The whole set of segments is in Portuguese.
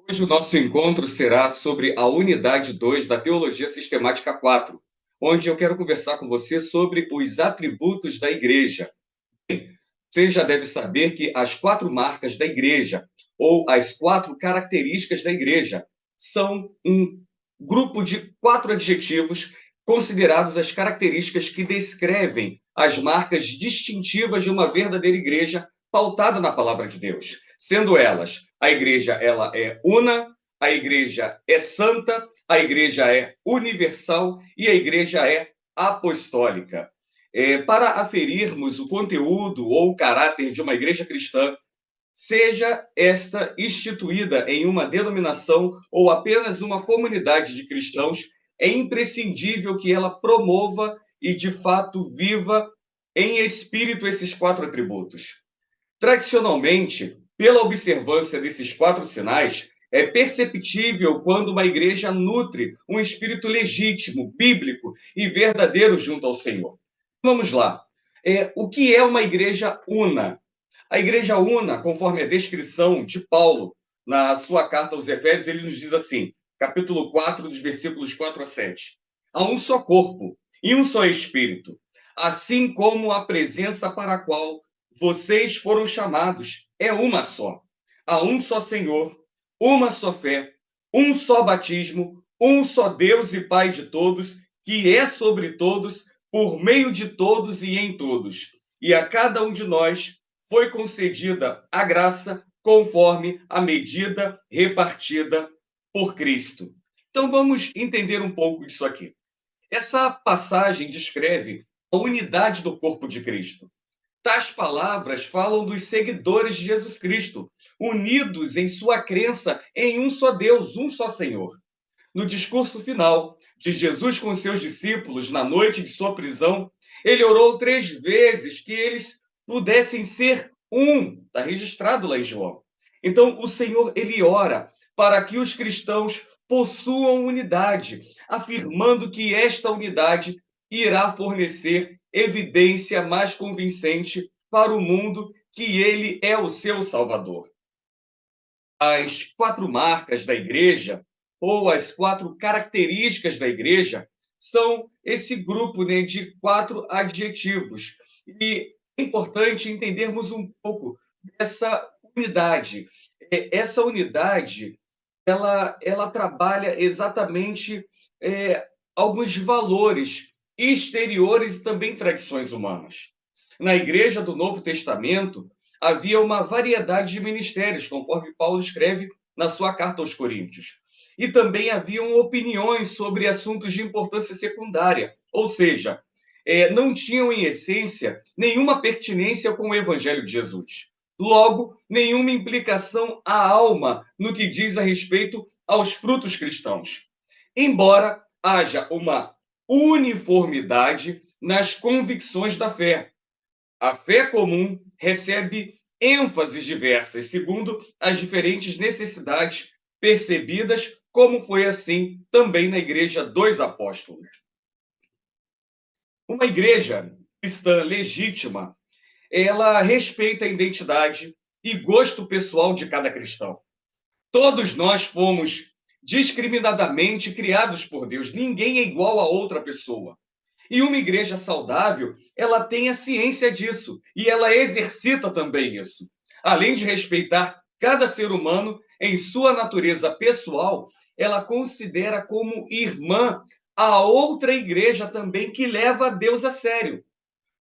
Hoje o nosso encontro será sobre a unidade 2 da Teologia Sistemática 4, onde eu quero conversar com você sobre os atributos da igreja. Você já deve saber que as 4 marcas da igreja, ou as 4 características da igreja, são um grupo de 4 adjetivos considerados as características que descrevem as marcas distintivas de uma verdadeira igreja pautada na palavra de Deus. Sendo elas, a igreja ela é una, a igreja é santa, a igreja é universal e a igreja é apostólica. Para aferirmos o conteúdo ou o caráter de uma igreja cristã, seja esta instituída em uma denominação ou apenas uma comunidade de cristãos, é imprescindível que ela promova e, de fato, viva em espírito esses 4 atributos. Tradicionalmente, pela observância desses 4 sinais, é perceptível quando uma igreja nutre um espírito legítimo, bíblico e verdadeiro junto ao Senhor. Vamos lá. O que é uma igreja una? A igreja una, conforme a descrição de Paulo na sua carta aos Efésios, ele nos diz assim, capítulo 4, dos versículos 4 a 7. Há um só corpo e um só espírito, assim como a presença para a qual vocês foram chamados é uma só. Há um só Senhor, uma só fé, um só batismo, um só Deus e Pai de todos, que é sobre todos, por meio de todos e em todos. E a cada um de nós foi concedida a graça conforme a medida repartida por Cristo. Então vamos entender um pouco disso aqui. Essa passagem descreve a unidade do corpo de Cristo. Tais palavras falam dos seguidores de Jesus Cristo, unidos em sua crença em um só Deus, um só Senhor. No discurso final de Jesus com seus discípulos, na noite de sua prisão, ele orou 3 vezes que eles pudessem ser um. Está registrado lá em João. Então, o Senhor, ele ora para que os cristãos possuam unidade, afirmando que esta unidade irá fornecer evidência mais convincente para o mundo que ele é o seu Salvador. As 4 marcas da igreja, ou as 4 características da igreja, são esse grupo, né, de 4 adjetivos. E é importante entendermos um pouco dessa unidade. Essa unidade, ela trabalha exatamente alguns valores exteriores e também tradições humanas. Na igreja do Novo Testamento, havia uma variedade de ministérios, conforme Paulo escreve na sua carta aos Coríntios. E também haviam opiniões sobre assuntos de importância secundária, ou seja, não tinham, em essência, nenhuma pertinência com o Evangelho de Jesus. Logo, nenhuma implicação à alma no que diz a respeito aos frutos cristãos. Embora haja uma uniformidade nas convicções da fé. A fé comum recebe ênfases diversas, segundo as diferentes necessidades percebidas, como foi assim também na Igreja dos Apóstolos. Uma igreja cristã legítima, ela respeita a identidade e gosto pessoal de cada cristão. Todos nós fomos discriminadamente criados por Deus. Ninguém é igual a outra pessoa. E uma igreja saudável, ela tem a ciência disso e ela exercita também isso. Além de respeitar cada ser humano em sua natureza pessoal, ela considera como irmã a outra igreja também que leva a Deus a sério,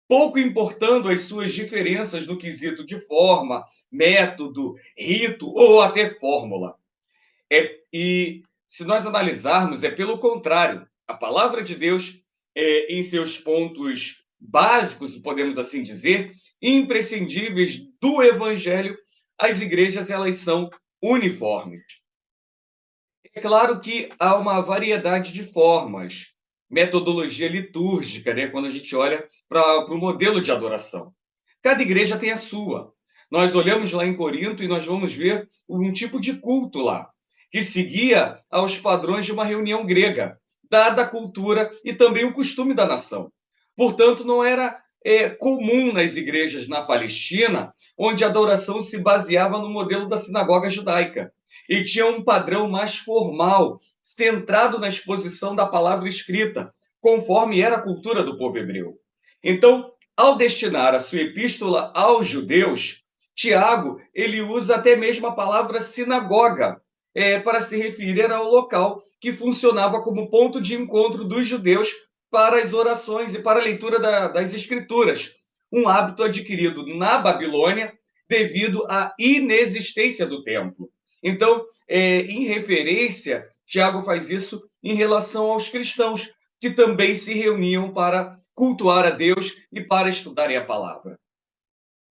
pouco importando as suas diferenças no quesito de forma, método, rito ou até fórmula. E se nós analisarmos, é pelo contrário. A palavra de Deus, em seus pontos básicos, podemos assim dizer, imprescindíveis do evangelho, as igrejas elas são uniformes. É claro que há uma variedade de formas, metodologia litúrgica, né, quando a gente olha para o modelo de adoração. Cada igreja tem a sua. Nós olhamos lá em Corinto e nós vamos ver um tipo de culto lá, que seguia aos padrões de uma reunião grega, dada a cultura e também o costume da nação. Portanto, não era comum nas igrejas na Palestina, onde a adoração se baseava no modelo da sinagoga judaica e tinha um padrão mais formal, centrado na exposição da palavra escrita, conforme era a cultura do povo hebreu. Então, ao destinar a sua epístola aos judeus, Tiago ele usa até mesmo a palavra sinagoga para se referir ao local que funcionava como ponto de encontro dos judeus para as orações e para a leitura das escrituras, um hábito adquirido na Babilônia devido à inexistência do templo. Então, em referência, Tiago faz isso em relação aos cristãos, que também se reuniam para cultuar a Deus e para estudarem a palavra.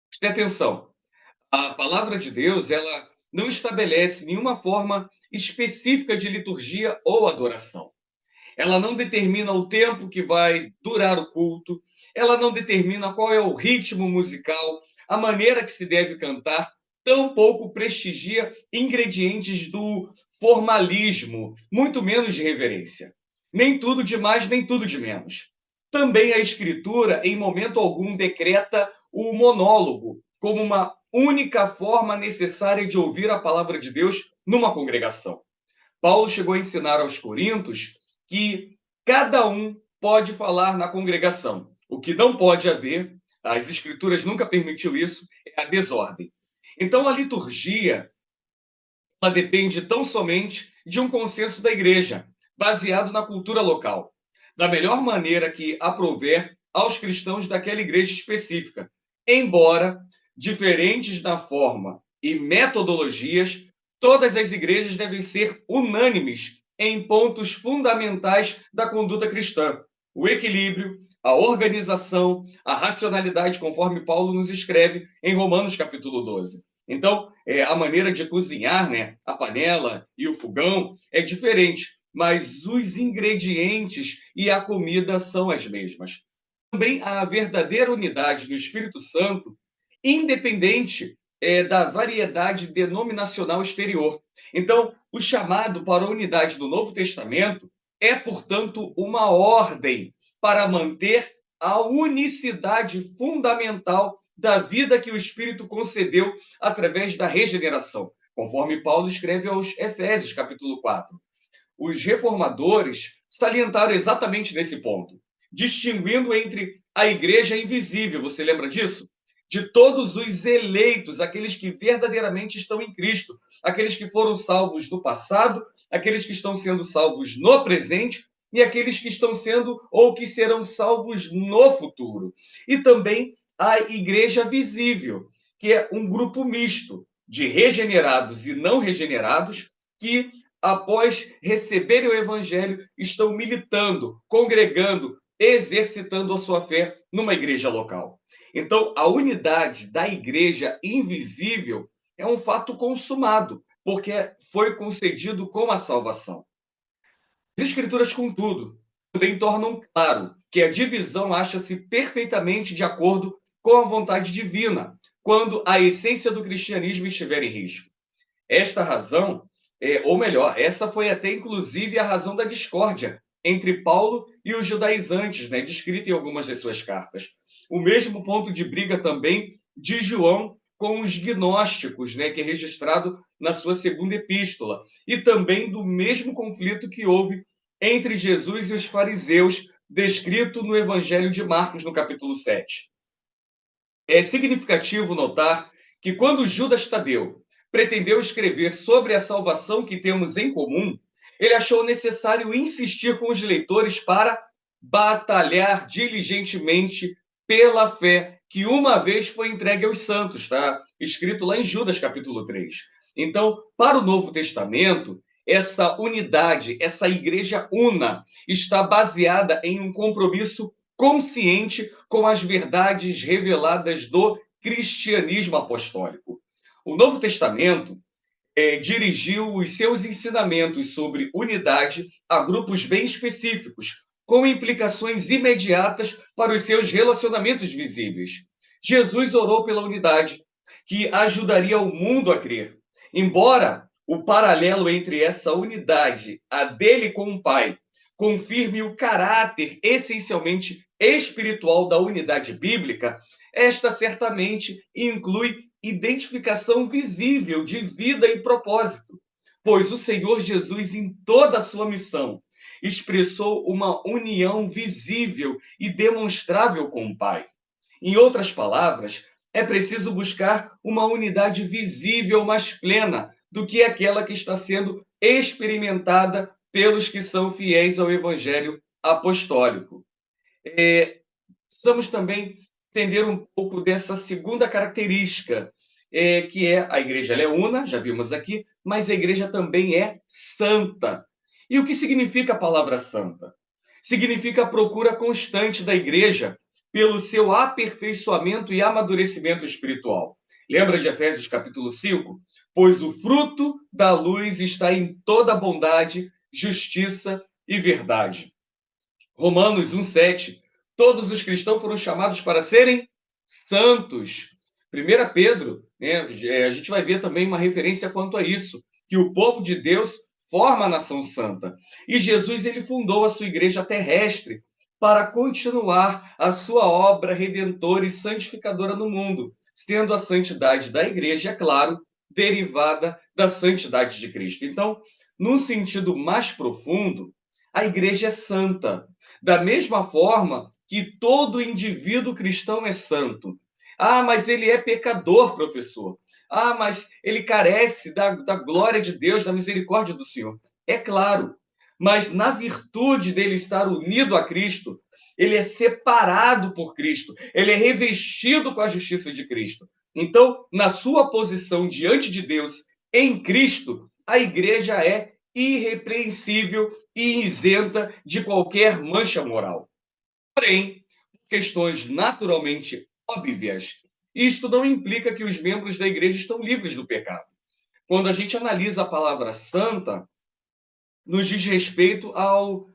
Preste atenção, a palavra de Deus, ela não estabelece nenhuma forma específica de liturgia ou adoração. Ela não determina o tempo que vai durar o culto, ela não determina qual é o ritmo musical, a maneira que se deve cantar, tampouco prestigia ingredientes do formalismo, muito menos de reverência. Nem tudo de mais, nem tudo de menos. Também a Escritura, em momento algum, decreta o monólogo como uma única forma necessária de ouvir a palavra de Deus numa congregação. Paulo chegou a ensinar aos coríntios que cada um pode falar na congregação. O que não pode haver, as escrituras nunca permitiu isso, é a desordem. Então a liturgia, ela depende tão somente de um consenso da igreja, baseado na cultura local, da melhor maneira que aprouver aos cristãos daquela igreja específica, embora diferentes na forma e metodologias, todas as igrejas devem ser unânimes em pontos fundamentais da conduta cristã: o equilíbrio, a organização, a racionalidade, conforme Paulo nos escreve em Romanos capítulo 12. Então, a maneira de cozinhar, né, a panela e o fogão é diferente, mas os ingredientes e a comida são as mesmas. Também a verdadeira unidade do Espírito Santo, independente da variedade denominacional exterior. Então, o chamado para a unidade do Novo Testamento é, portanto, uma ordem para manter a unicidade fundamental da vida que o Espírito concedeu através da regeneração, conforme Paulo escreve aos Efésios, capítulo 4. Os reformadores salientaram exatamente nesse ponto, distinguindo entre a igreja invisível, você lembra disso? De todos os eleitos, aqueles que verdadeiramente estão em Cristo, aqueles que foram salvos no passado, aqueles que estão sendo salvos no presente e aqueles que estão sendo ou que serão salvos no futuro. E também a igreja visível, que é um grupo misto de regenerados e não regenerados que, após receberem o evangelho, estão militando, congregando, exercitando a sua fé numa igreja local. Então, a unidade da igreja invisível é um fato consumado, porque foi concedido com a salvação. As Escrituras, contudo, também tornam claro que a divisão acha-se perfeitamente de acordo com a vontade divina, quando a essência do cristianismo estiver em risco. Esta razão, ou melhor, essa foi até inclusive a razão da discórdia entre Paulo e os judaizantes, né, descrita em algumas de suas cartas. O mesmo ponto de briga também de João com os gnósticos, né, que é registrado na sua segunda epístola, e também do mesmo conflito que houve entre Jesus e os fariseus, descrito no Evangelho de Marcos, no capítulo 7. É significativo notar que quando Judas Tadeu pretendeu escrever sobre a salvação que temos em comum, ele achou necessário insistir com os leitores para batalhar diligentemente pela fé que uma vez foi entregue aos santos, tá? Escrito lá em Judas capítulo 3. Então, para o Novo Testamento, essa unidade, essa igreja una, está baseada em um compromisso consciente com as verdades reveladas do cristianismo apostólico. O Novo Testamento dirigiu os seus ensinamentos sobre unidade a grupos bem específicos, com implicações imediatas para os seus relacionamentos visíveis. Jesus orou pela unidade, que ajudaria o mundo a crer. Embora o paralelo entre essa unidade, a dele com o Pai, confirme o caráter essencialmente espiritual da unidade bíblica, esta certamente inclui identificação visível de vida e propósito, pois o Senhor Jesus, em toda a sua missão, expressou uma união visível e demonstrável com o Pai. Em outras palavras, é preciso buscar uma unidade visível mais plena do que aquela que está sendo experimentada pelos que são fiéis ao Evangelho apostólico. Precisamos também entender um pouco dessa segunda característica, que é a igreja ela é una, já vimos aqui, mas a igreja também é santa. E o que significa a palavra santa? Significa a procura constante da igreja pelo seu aperfeiçoamento e amadurecimento espiritual. Lembra de Efésios capítulo 5? Pois o fruto da luz está em toda bondade, justiça e verdade. Romanos 1,7. Todos os cristãos foram chamados para serem santos. 1 Pedro, né, a gente vai ver também uma referência quanto a isso, que o povo de Deus forma a nação santa. E Jesus ele fundou a sua igreja terrestre para continuar a sua obra redentora e santificadora no mundo, sendo a santidade da igreja, é claro, derivada da santidade de Cristo. Então, num sentido mais profundo, a igreja é santa, da mesma forma que todo indivíduo cristão é santo. Ah, mas ele é pecador, professor. Ah, mas ele carece da glória de Deus, da misericórdia do Senhor. É claro, mas na virtude dele estar unido a Cristo, ele é separado por Cristo, ele é revestido com a justiça de Cristo. Então, na sua posição diante de Deus, em Cristo, a igreja é irrepreensível e isenta de qualquer mancha moral. Porém, por questões naturalmente óbvias, isto não implica que os membros da igreja estão livres do pecado. Quando a gente analisa a palavra santa, nos diz respeito ao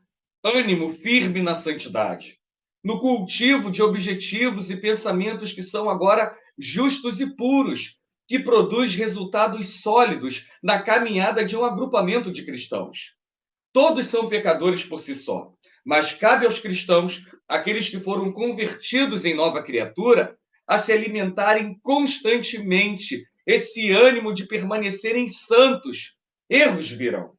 ânimo firme na santidade, no cultivo de objetivos e pensamentos que são agora justos e puros, que produz resultados sólidos na caminhada de um agrupamento de cristãos. Todos são pecadores por si só, mas cabe aos cristãos, aqueles que foram convertidos em nova criatura, a se alimentarem constantemente esse ânimo de permanecerem santos. Erros virão.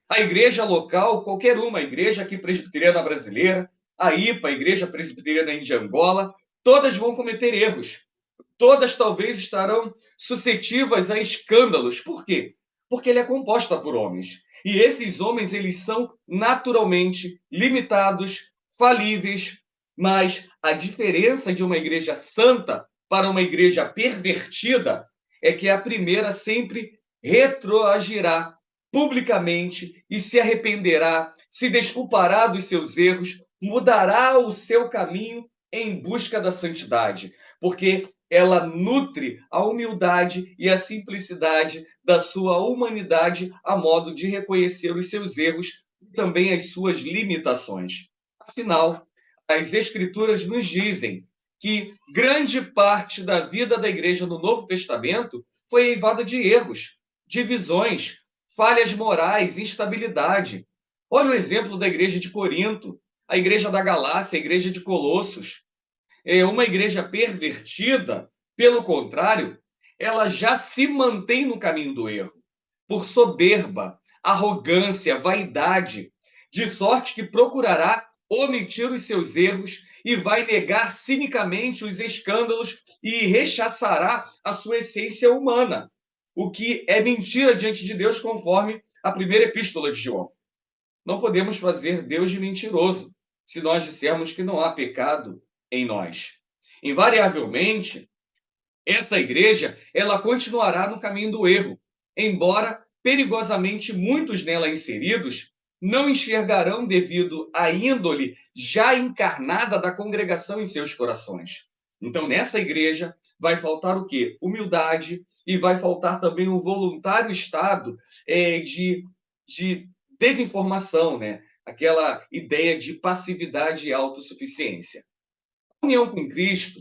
A igreja local, qualquer uma, a igreja aqui presbiteriana brasileira, a IPA, a igreja presbiteriana de Angola, todas vão cometer erros. Todas talvez estarão suscetíveis a escândalos. Por quê? Porque ele é composta por homens. E esses homens, eles são naturalmente limitados, falíveis, mas a diferença de uma igreja santa para uma igreja pervertida é que a primeira sempre retroagirá publicamente e se arrependerá, se desculpará dos seus erros, mudará o seu caminho em busca da santidade, porque ela nutre a humildade e a simplicidade da sua humanidade a modo de reconhecer os seus erros e também as suas limitações. Afinal, as Escrituras nos dizem que grande parte da vida da igreja no Novo Testamento foi eivada de erros, divisões, falhas morais, instabilidade. Olha o exemplo da igreja de Corinto, a igreja da Galácia, a igreja de Colossos. Uma igreja pervertida, pelo contrário, ela já se mantém no caminho do erro, por soberba, arrogância, vaidade, de sorte que procurará omitir os seus erros e vai negar cinicamente os escândalos e rechaçará a sua essência humana, o que é mentira diante de Deus, conforme a primeira epístola de João. Não podemos fazer Deus de mentiroso se nós dissermos que não há pecado em nós. Invariavelmente, essa igreja, ela continuará no caminho do erro, embora perigosamente muitos nela inseridos não enxergarão devido à índole já encarnada da congregação em seus corações. Então, nessa igreja, vai faltar o quê? Humildade, e vai faltar também um voluntário estado de desinformação, né? Aquela ideia de passividade e autossuficiência. A união com Cristo,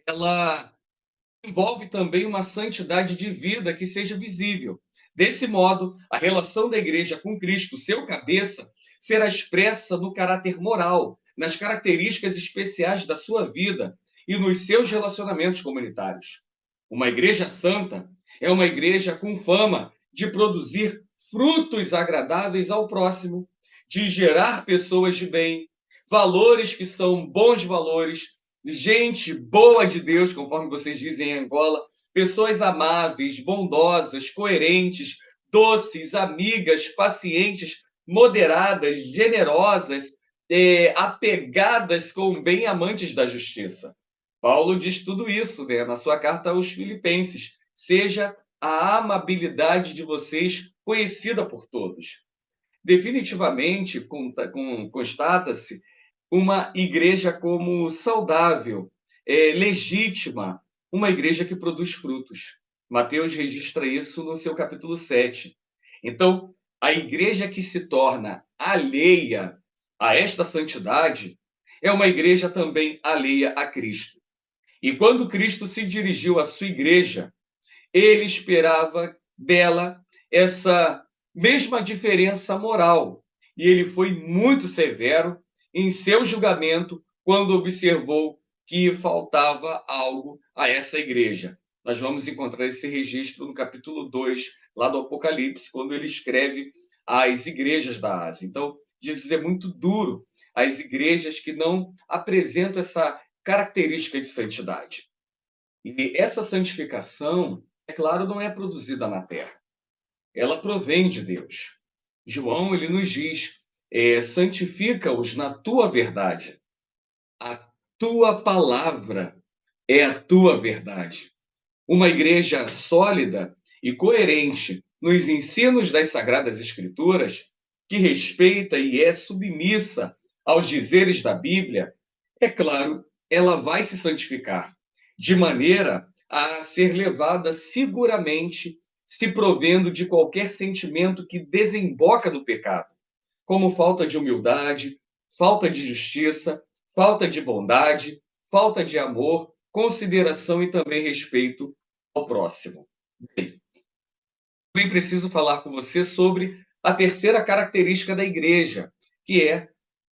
ela envolve também uma santidade de vida que seja visível. Desse modo, a relação da igreja com Cristo, seu cabeça, será expressa no caráter moral, nas características especiais da sua vida e nos seus relacionamentos comunitários. Uma igreja santa é uma igreja com fama de produzir frutos agradáveis ao próximo, de gerar pessoas de bem, valores que são bons valores, gente boa de Deus, conforme vocês dizem em Angola, pessoas amáveis, bondosas, coerentes, doces, amigas, pacientes, moderadas, generosas, apegadas com o bem, amantes da justiça. Paulo diz tudo isso, né, na sua carta aos Filipenses. Seja a amabilidade de vocês conhecida por todos. Definitivamente, constata-se uma igreja como saudável, legítima, uma igreja que produz frutos. Mateus registra isso no seu capítulo 7. Então, a igreja que se torna alheia a esta santidade é uma igreja também alheia a Cristo. E quando Cristo se dirigiu à sua igreja, ele esperava dela essa mesma diferença moral. E ele foi muito severo em seu julgamento quando observou que faltava algo a essa igreja. Nós vamos encontrar esse registro no capítulo 2, lá do Apocalipse, quando ele escreve às igrejas da Ásia. Então, Jesus é muito duro às igrejas que não apresentam essa característica de santidade. E essa santificação, é claro, não é produzida na terra. Ela provém de Deus. João, ele nos diz, santifica-os na tua verdade. A tua palavra é a tua verdade. Uma igreja sólida e coerente nos ensinos das Sagradas Escrituras, que respeita e é submissa aos dizeres da Bíblia, é claro, ela vai se santificar, de maneira a ser levada seguramente, se provendo de qualquer sentimento que desemboca no pecado, como falta de humildade, falta de justiça, falta de bondade, falta de amor, consideração e também respeito ao próximo. Bem, também preciso falar com você sobre a terceira característica da igreja, que é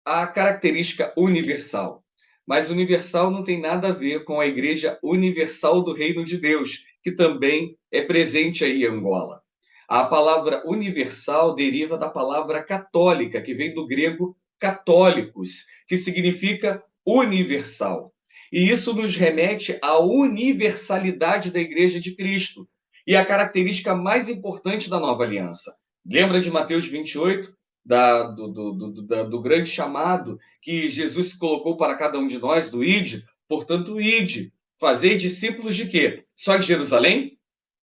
a característica universal. Mas universal não tem nada a ver com a Igreja Universal do Reino de Deus, que também é presente aí em Angola. A palavra universal deriva da palavra católica, que vem do grego católicos, que significa universal. E isso nos remete à universalidade da Igreja de Cristo e a característica mais importante da nova aliança. Lembra de Mateus 28? Do grande chamado que Jesus colocou para cada um de nós, do ide, portanto, ide. Fazei discípulos de quê? Só de Jerusalém?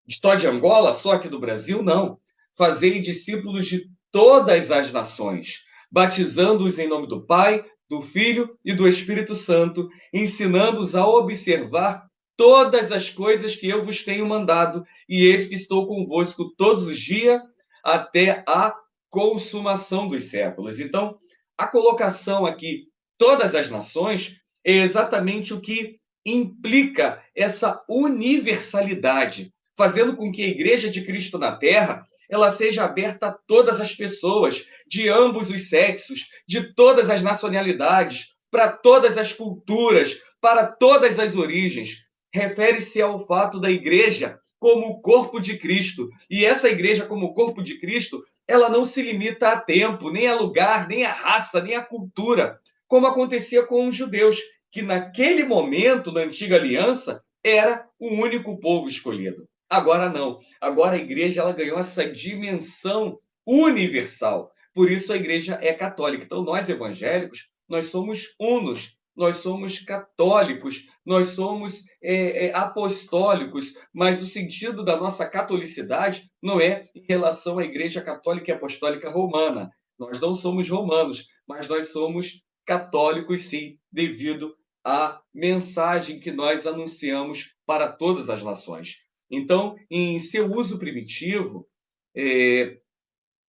Só de Angola? Só aqui do Brasil? Não. Fazei discípulos de todas as nações, batizando-os em nome do Pai, do Filho e do Espírito Santo, ensinando-os a observar todas as coisas que eu vos tenho mandado, e eis que estou convosco todos os dias até a consumação dos séculos. Então, a colocação aqui, todas as nações, é exatamente o que implica essa universalidade, fazendo com que a Igreja de Cristo na Terra ela seja aberta a todas as pessoas, de ambos os sexos, de todas as nacionalidades, para todas as culturas, para todas as origens. Refere-se ao fato da Igreja como o corpo de Cristo. E essa Igreja como o corpo de Cristo, ela não se limita a tempo, nem a lugar, nem a raça, nem a cultura, como acontecia com os judeus, que naquele momento, na antiga aliança, era o único povo escolhido. Agora não. Agora a igreja ela ganhou essa dimensão universal. Por isso a igreja é católica. Então nós evangélicos, nós somos unos, nós somos católicos, nós somos apostólicos, mas o sentido da nossa catolicidade não é em relação à Igreja Católica e Apostólica Romana. Nós não somos romanos, mas nós somos católicos, sim, devido à mensagem que nós anunciamos para todas as nações. Então, em seu uso primitivo,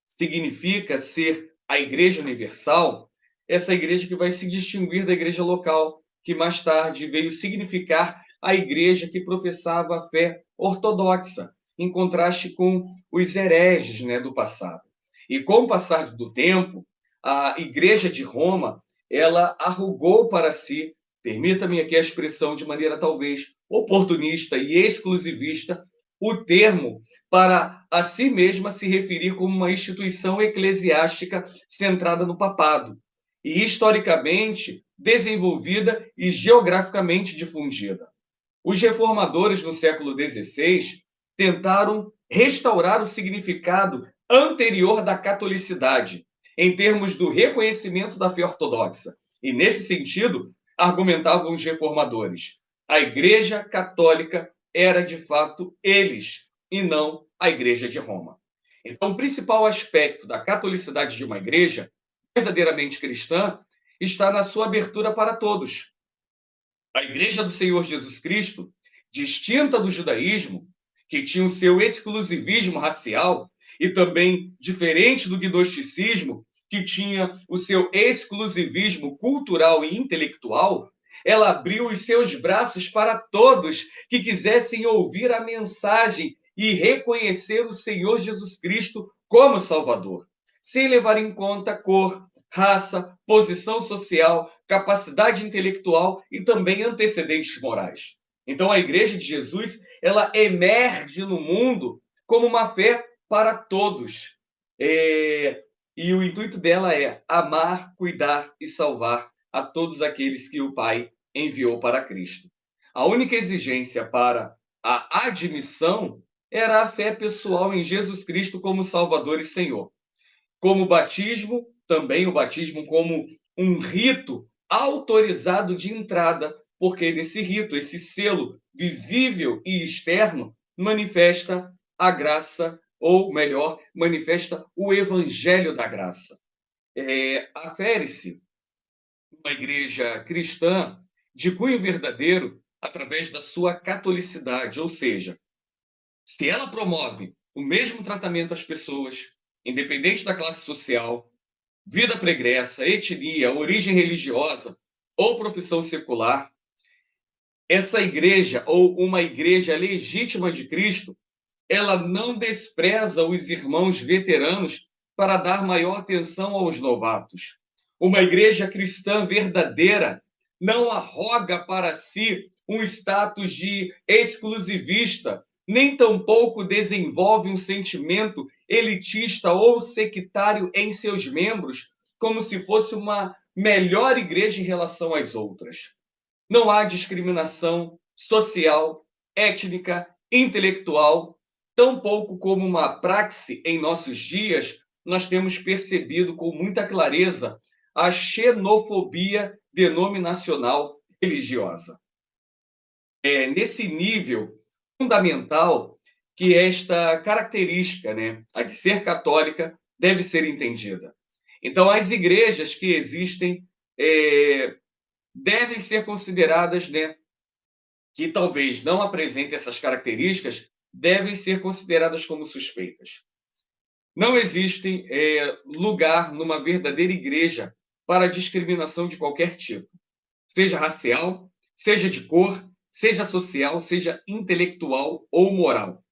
significa ser a Igreja Universal, essa igreja que vai se distinguir da igreja local, que mais tarde veio significar a igreja que professava a fé ortodoxa, em contraste com os hereges, né, do passado. E com o passar do tempo, a igreja de Roma ela arrogou para si, permita-me aqui a expressão de maneira talvez oportunista e exclusivista, o termo para a si mesma se referir como uma instituição eclesiástica centrada no papado e historicamente desenvolvida e geograficamente difundida. Os reformadores no século XVI tentaram restaurar o significado anterior da catolicidade, em termos do reconhecimento da fé ortodoxa. E, nesse sentido, argumentavam os reformadores, a Igreja Católica era, de fato, eles, e não a Igreja de Roma. Então, o principal aspecto da catolicidade de uma igreja verdadeiramente cristã está na sua abertura para todos. A Igreja do Senhor Jesus Cristo, distinta do judaísmo, que tinha o seu exclusivismo racial, e também diferente do gnosticismo, que tinha o seu exclusivismo cultural e intelectual, ela abriu os seus braços para todos que quisessem ouvir a mensagem e reconhecer o Senhor Jesus Cristo como Salvador, sem levar em conta cor, raça, posição social, capacidade intelectual e também antecedentes morais. Então a Igreja de Jesus, ela emerge no mundo como uma fé para todos. E o intuito dela é amar, cuidar e salvar a todos aqueles que o Pai enviou para Cristo. A única exigência para a admissão era a fé pessoal em Jesus Cristo como Salvador e Senhor. Como o batismo, também o batismo como um rito autorizado de entrada, porque nesse rito, esse selo visível e externo manifesta a graça, ou melhor, manifesta o evangelho da graça. Afere-se uma igreja cristã de cunho verdadeiro através da sua catolicidade, ou seja, se ela promove o mesmo tratamento às pessoas, independente da classe social, vida pregressa, etnia, origem religiosa ou profissão secular, essa igreja ou uma igreja legítima de Cristo, ela não despreza os irmãos veteranos para dar maior atenção aos novatos. Uma igreja cristã verdadeira não arroga para si um status de exclusivista, nem tampouco desenvolve um sentimento elitista ou sectário em seus membros, como se fosse uma melhor igreja em relação às outras. Não há discriminação social, étnica, intelectual, tampouco como uma praxe em nossos dias, nós temos percebido com muita clareza a xenofobia denominacional religiosa. É nesse nível fundamental que esta característica, né, a de ser católica, deve ser entendida. Então, as igrejas que existem devem ser consideradas, né, que talvez não apresentem essas características, devem ser consideradas como suspeitas. Não existe lugar numa verdadeira igreja para discriminação de qualquer tipo, seja racial, seja de cor, seja social, seja intelectual ou moral.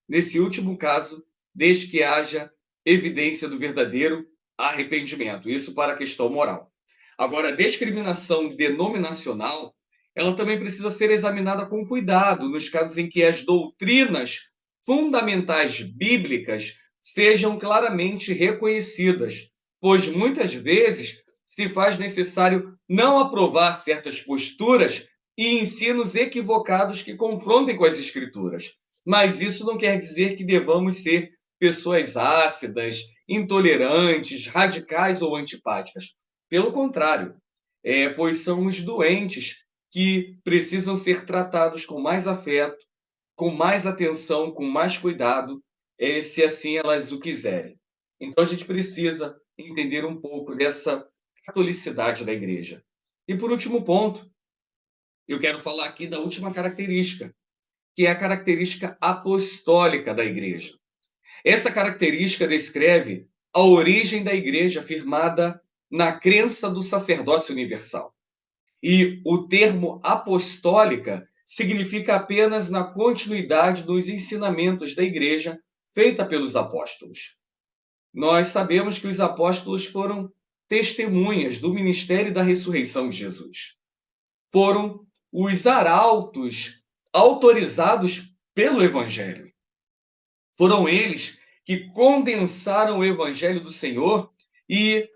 Nesse último caso, desde que haja evidência do verdadeiro arrependimento, isso para a questão moral. Agora, a discriminação denominacional, ela também precisa ser examinada com cuidado nos casos em que as doutrinas fundamentais bíblicas sejam claramente reconhecidas, pois muitas vezes se faz necessário não aprovar certas posturas e ensinos equivocados que confrontem com as Escrituras. Mas isso não quer dizer que devamos ser pessoas ácidas, intolerantes, radicais ou antipáticas. Pelo contrário, pois são os doentes que precisam ser tratados com mais afeto, com mais atenção, com mais cuidado, se assim elas o quiserem. Então a gente precisa entender um pouco dessa catolicidade da igreja. E por último ponto, eu quero falar aqui da última característica, que é a característica apostólica da igreja. Essa característica descreve a origem da igreja firmada na crença do sacerdócio universal. E o termo apostólica significa apenas na continuidade dos ensinamentos da igreja feita pelos apóstolos. Nós sabemos que os apóstolos foram testemunhas do ministério e da ressurreição de Jesus. Foram os arautos autorizados pelo Evangelho. Foram eles que condensaram o Evangelho do Senhor e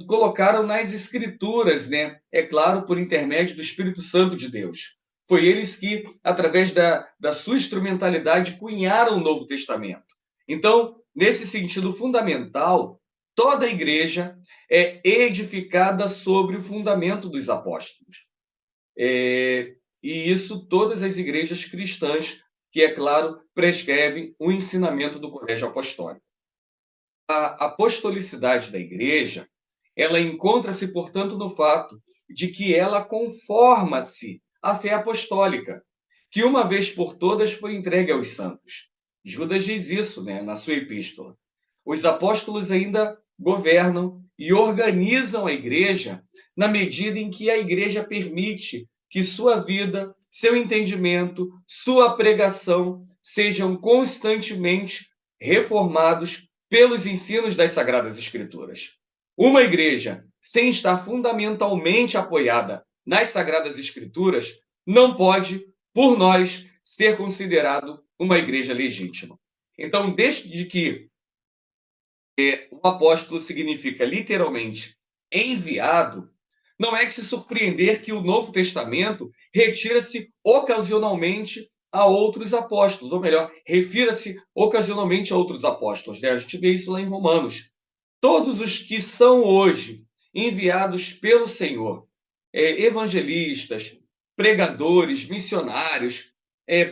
colocaram nas Escrituras, né? É claro, por intermédio do Espírito Santo de Deus. Foi eles que, através da sua instrumentalidade, cunharam o Novo Testamento. Então, nesse sentido fundamental, toda a igreja é edificada sobre o fundamento dos apóstolos. E isso todas as igrejas cristãs, que, é claro, prescrevem o ensinamento do colégio apostólico. A apostolicidade da igreja, ela encontra-se, portanto, no fato de que ela conforma-se à fé apostólica, que uma vez por todas foi entregue aos santos. Judas diz isso, né, na sua epístola. Os apóstolos ainda governam e organizam a igreja na medida em que a igreja permite que sua vida, seu entendimento, sua pregação sejam constantemente reformados pelos ensinos das Sagradas Escrituras. Uma igreja sem estar fundamentalmente apoiada nas Sagradas Escrituras não pode, por nós, ser considerado uma igreja legítima. Então, desde que o apóstolo significa literalmente enviado, não é que se surpreender que o Novo Testamento retira-se ocasionalmente a outros apóstolos, ou melhor, refira-se ocasionalmente a outros apóstolos. Né? A gente vê isso lá em Romanos. Todos os que são hoje enviados pelo Senhor, evangelistas, pregadores, missionários,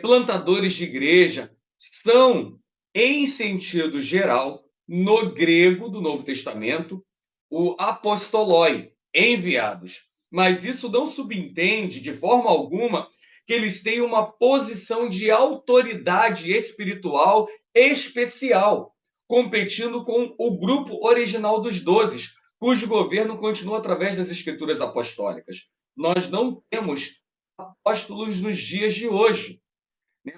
plantadores de igreja, são, em sentido geral, no grego do Novo Testamento, o apostoloi, enviados. Mas isso não subentende, de forma alguma, que eles têm uma posição de autoridade espiritual especial, competindo com o grupo original dos 12, cujo governo continua através das escrituras apostólicas. Nós não temos apóstolos nos dias de hoje.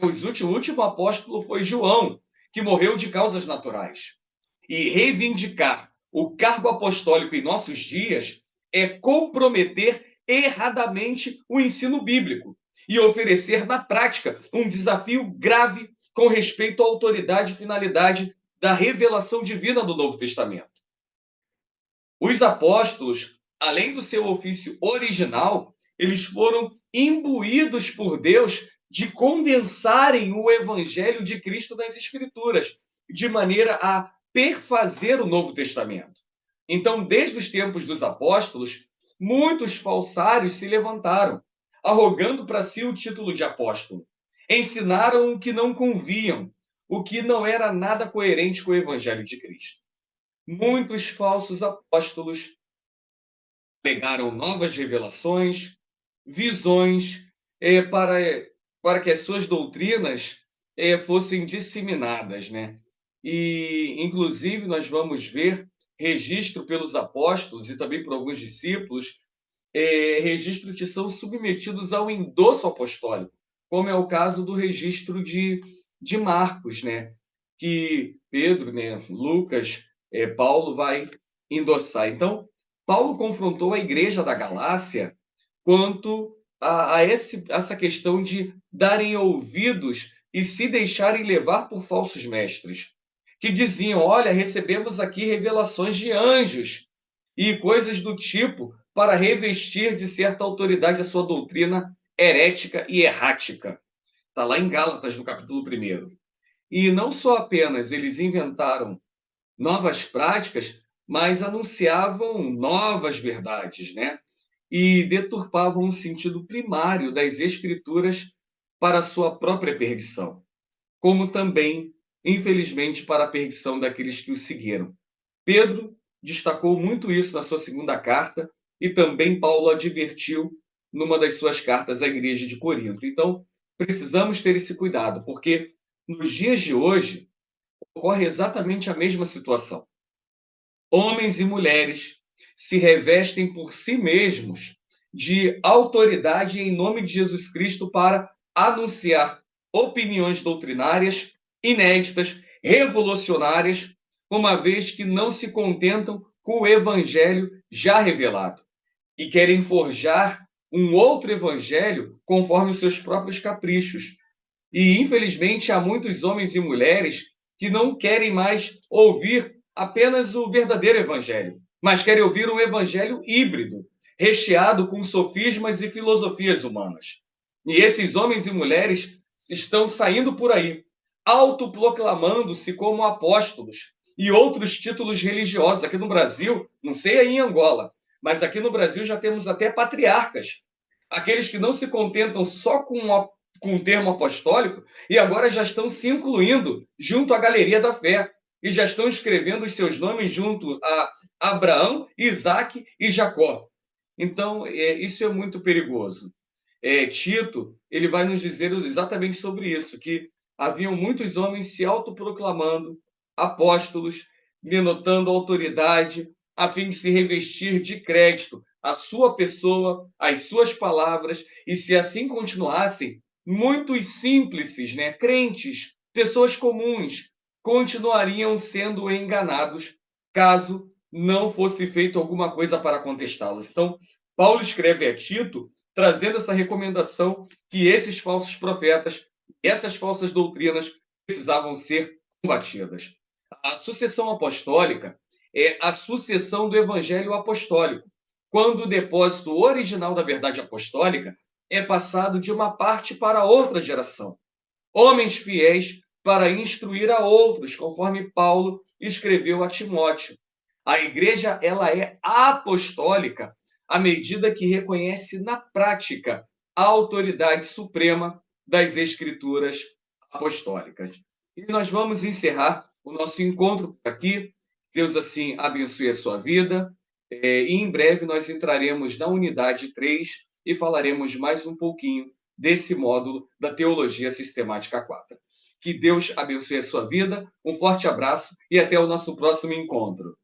O último apóstolo foi João, que morreu de causas naturais. E reivindicar o cargo apostólico em nossos dias é comprometer erradamente o ensino bíblico e oferecer, na prática, um desafio grave com respeito à autoridade e finalidade da revelação divina do Novo Testamento. Os apóstolos, além do seu ofício original, eles foram imbuídos por Deus de condensarem o evangelho de Cristo nas Escrituras, de maneira a perfazer o Novo Testamento. Então, desde os tempos dos apóstolos, muitos falsários se levantaram, arrogando para si o título de apóstolo. Ensinaram o que não conviam, o que não era nada coerente com o evangelho de Cristo. Muitos falsos apóstolos pegaram novas revelações, visões, para que as suas doutrinas fossem disseminadas, né? E, inclusive, nós vamos ver registro pelos apóstolos e também por alguns discípulos, registros que são submetidos ao endosso apostólico, como é o caso do registro de Marcos, né? Que Pedro, né, Lucas, Paulo vai endossar. Então, Paulo confrontou a igreja da Galácia quanto a essa questão de darem ouvidos e se deixarem levar por falsos mestres, que diziam, olha, recebemos aqui revelações de anjos e coisas do tipo para revestir de certa autoridade a sua doutrina herética e errática. Está lá em Gálatas, no capítulo 1. E não só apenas eles inventaram novas práticas, mas anunciavam novas verdades, né? E deturpavam o sentido primário das Escrituras para a sua própria perdição, como também, infelizmente, para a perdição daqueles que o seguiram. Pedro destacou muito isso na sua segunda carta e também Paulo advertiu numa das suas cartas à igreja de Corinto. Então, precisamos ter esse cuidado, porque nos dias de hoje ocorre exatamente a mesma situação. Homens e mulheres se revestem por si mesmos de autoridade em nome de Jesus Cristo para anunciar opiniões doutrinárias, inéditas, revolucionárias, uma vez que não se contentam com o evangelho já revelado e querem forjar um outro evangelho conforme os seus próprios caprichos. E, infelizmente, há muitos homens e mulheres que não querem mais ouvir apenas o verdadeiro evangelho, mas querem ouvir um evangelho híbrido, recheado com sofismas e filosofias humanas. E esses homens e mulheres estão saindo por aí, autoproclamando-se como apóstolos e outros títulos religiosos. Aqui no Brasil, não sei aí em Angola, mas aqui no Brasil já temos até patriarcas, aqueles que não se contentam só com o termo apostólico e agora já estão se incluindo junto à galeria da fé e já estão escrevendo os seus nomes junto a Abraão, Isaac e Jacó. Então, isso é muito perigoso. Tito, ele vai nos dizer exatamente sobre isso, que haviam muitos homens se autoproclamando apóstolos, denotando autoridade, a fim de se revestir de crédito a sua pessoa, as suas palavras, e se assim continuassem, muitos simples, né, crentes, pessoas comuns, continuariam sendo enganados caso não fosse feito alguma coisa para contestá-los. Então, Paulo escreve a Tito trazendo essa recomendação que esses falsos profetas, essas falsas doutrinas precisavam ser combatidas. A sucessão apostólica é a sucessão do evangelho apostólico, quando o depósito original da verdade apostólica é passado de uma parte para outra geração. Homens fiéis para instruir a outros, conforme Paulo escreveu a Timóteo. A igreja, ela é apostólica à medida que reconhece na prática a autoridade suprema das escrituras apostólicas. E nós vamos encerrar o nosso encontro aqui. Deus assim abençoe a sua vida. E em breve nós entraremos na unidade 3 e falaremos mais um pouquinho desse módulo da Teologia Sistemática 4. Que Deus abençoe a sua vida, um forte abraço e até o nosso próximo encontro.